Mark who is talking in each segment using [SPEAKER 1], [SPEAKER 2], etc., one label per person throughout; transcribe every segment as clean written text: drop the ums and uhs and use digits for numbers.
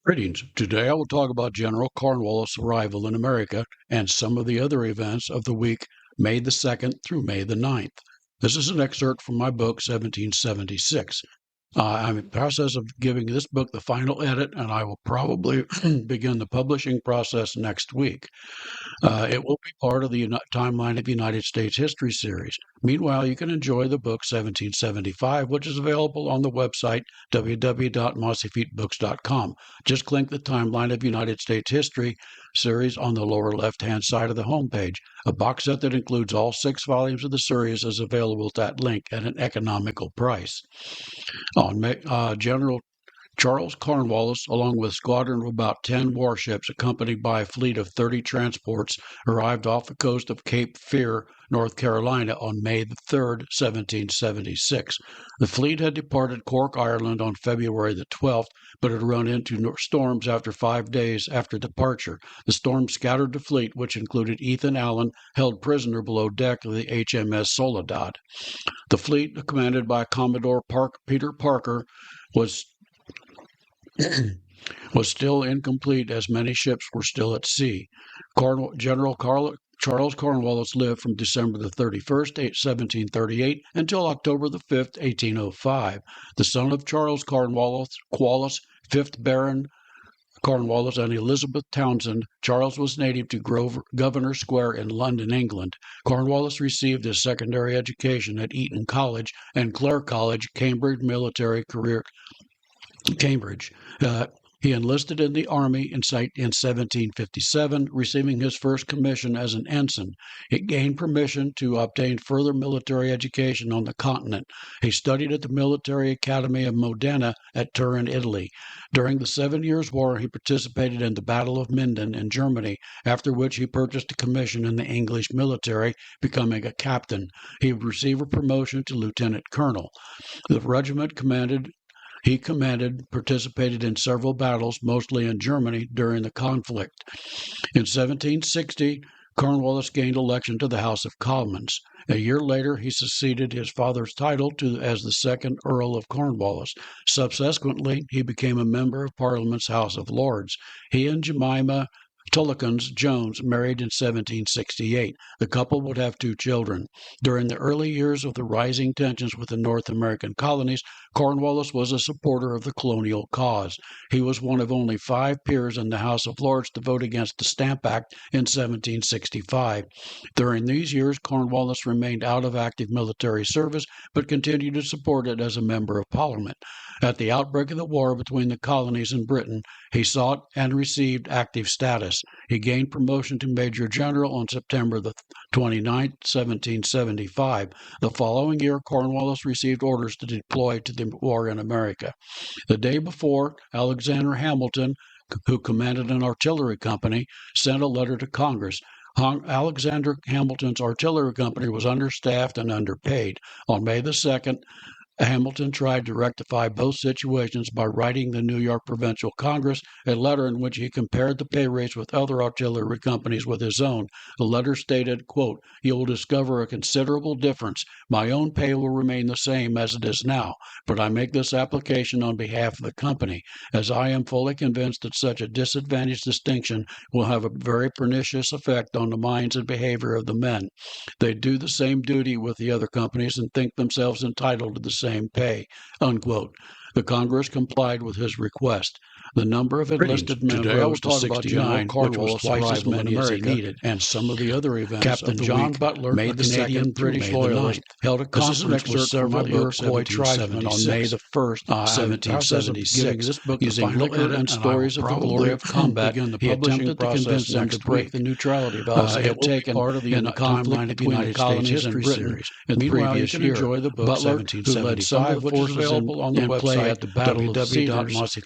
[SPEAKER 1] Greetings. Today I will talk about General Cornwallis' arrival in America and some of the other events of the week, May the 2nd through May the 9th. This is an excerpt from my book, 1776. I'm in the process of giving this book the final edit, and I will probably begin the publishing process next week. It will be part of the Timeline of United States History series. Meanwhile, you can enjoy the book 1775, which is available on the website www.mossyfeetbooks.com. Just click the Timeline of United States History series on the lower left-hand side of the homepage. A box set that includes all 6 volumes of the series is available at that link at an economical price. General Charles Cornwallis, along with a squadron of about 10 warships accompanied by a fleet of 30 transports, arrived off the coast of Cape Fear, North Carolina on May the 3rd, 1776. The fleet had departed Cork, Ireland on February the 12th, but had run into storms after 5 days after departure. The storms scattered the fleet, which included Ethan Allen, held prisoner below deck of the HMS Soledad. The fleet, commanded by Commodore Peter Parker, was still incomplete as many ships were still at sea. General Charles Cornwallis lived from December the 31st, 1738 until October the 5th, 1805. The son of Charles Cornwallis, 5th Baron Cornwallis, and Elizabeth Townsend, Charles was native to Grosvenor Square in London, England. Cornwallis received his secondary education at Eton College and Clare College, Cambridge military career. Cambridge. He enlisted in the Army in 1757, receiving his first commission as an ensign. He gained permission to obtain further military education on the continent. He studied at the Military Academy of Modena at Turin, Italy. During the 7 Years' War, he participated in the Battle of Minden in Germany, after which he purchased a commission in the English military, becoming a captain. He received a promotion to lieutenant colonel. The regiment he participated in several battles, mostly in Germany, during the conflict. In 1760, Cornwallis gained election to the House of Commons. A year later, he succeeded his father's title as the second Earl of Cornwallis. Subsequently, he became a member of Parliament's House of Lords. He and Jemima Tullikins Jones married in 1768. The couple would have 2 children. During the early years of the rising tensions with the North American colonies, Cornwallis was a supporter of the colonial cause. He was one of only 5 peers in the House of Lords to vote against the Stamp Act in 1765. During these years, Cornwallis remained out of active military service, but continued to support it as a member of Parliament. At the outbreak of the war between the colonies and Britain, he sought and received active status. He gained promotion to Major General on September the 29th, 1775. The following year, Cornwallis received orders to deploy to the war in America. The day before, Alexander Hamilton, who commanded an artillery company, sent a letter to Congress. Alexander Hamilton's artillery company was understaffed and underpaid. On May the 2nd, Hamilton tried to rectify both situations by writing the New York Provincial Congress a letter in which he compared the pay rates with other artillery companies with his own. The letter stated, quote, "You will discover a considerable difference. My own pay will remain the same as it is now, but I make this application on behalf of the company, as I am fully convinced that such a disadvantaged distinction will have a very pernicious effect on the minds and behavior of the men. They do the same duty with the other companies and think themselves entitled to the same pay," unquote. The Congress complied with his request. The number of enlisted men rose to 69, which was twice as many as he needed, and some of the other events. Captain John Butler, a Canadian British loyalist, held a conference with several Iroquois tribesmen on May the 1st, 1776. Using liquor and stories of the glory of combat, he attempted to convince them to break the neutrality vows they had taken in the timeline of United States history series. In the previous year, Butler, who led some of the forces available on the website at the Battle of Cedars,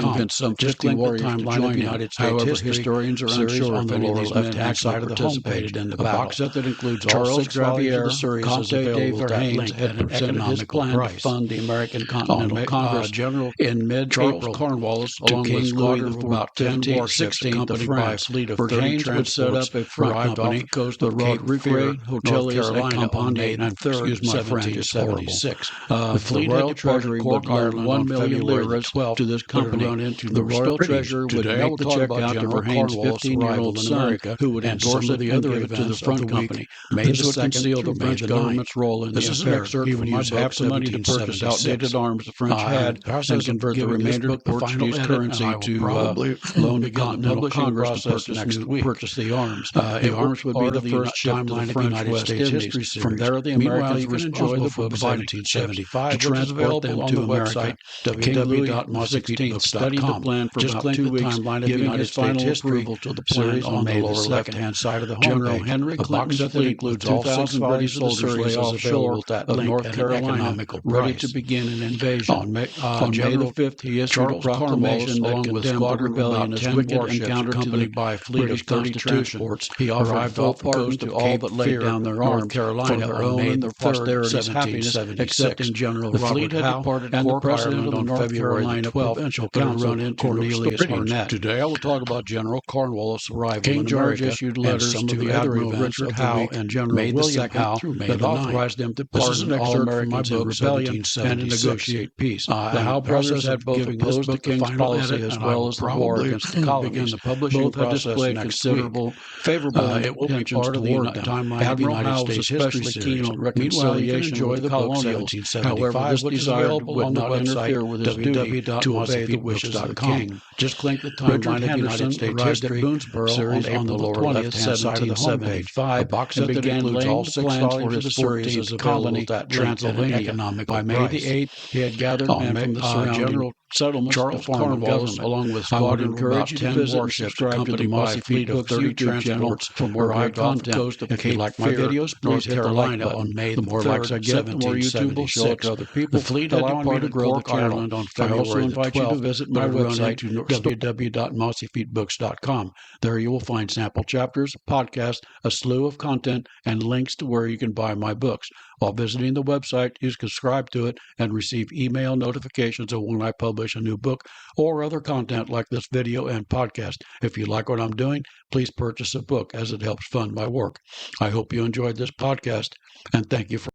[SPEAKER 1] convinced some 50 warriors to join him. However, historians are unsure on the lower left-hand side of the homepage. In the box set that includes Charles Gravier, Comte de Verhaines had presented his plan to fund the American Continental Congress in mid-April. Cornwallis, along with a squadron of about 10 warships accompanied by a fleet of 30 transports, arrived off the coast of Cape Fear, North Carolina on May 3rd, 1776. The fleet had departed Cork, Ireland, 1 million liras to this company run into the royal treasurer would make the check out to Verhaine's 15-year-old son, who would endorse it and give it to the front company. This would conceal the French government's role in the affair. He would use half the money to purchase outdated arms the French had and convert the remainder to Portuguese currency to loan the Continental Congress to purchase the arms. The arms would be the first shipped to the French West Indies. From there, the Americans would enjoy the provided ships to transport them to America. King Louis XVI studied the plan for about 2 weeks, giving his final approval to the plan on the lower left-hand side of the General Henry Clinton's fleet includes 2,000 British soldiers lay offshore of North Carolina, ready to begin an invasion. On May the 5th, he issued a proclamation that condemned the rebellion as wicked and counter-accompanied by a fleet of 30 transports. He offered full pardon to all but laid down their arms for their own and their posterity's happiness, excepting General Robert Howe and the President of the North Carolina Provincial Council, Cornelius Barnett. Today I will talk about General Cornwallis' arrival King George issued letters to Admiral Richard Howe and General William Howe that authorized them to pardon all Americans in rebellion and to negotiate peace. The Howe brothers had both opposed the King's policy as well as the war against the colonies. Both had displayed considerable favorable intentions toward them. Admiral Howe was especially keen on reconciliation with the colonials. However, this desire would not interfere with his duty to obey the wishes of the King. Just click the timeline of United States history series on the lower left-hand side of the homepage. A box that began laying all 6 plans for his 14th colony, Transylvania. By May the 8th, he had gathered men from the surrounding settlements of Cornwallis, along with squadron of about 10 warships, accompanied by a fleet of 30 transports from where I off the coast of If you like my videos, please hit the like button. On May the more likes I get, the more YouTube will show it to other people. The fleet had departed Cork Island on February the 12th. I also invite you to visit my website, www.mossyfeetbooks.com. There you will find sample chapters, podcasts, a slew of content, and links to where you can buy my books. While visiting the website, you can subscribe to it and receive email notifications of when I publish a new book or other content like this video and podcast. If you like what I'm doing, please purchase a book as it helps fund my work. I hope you enjoyed this podcast, and thank you for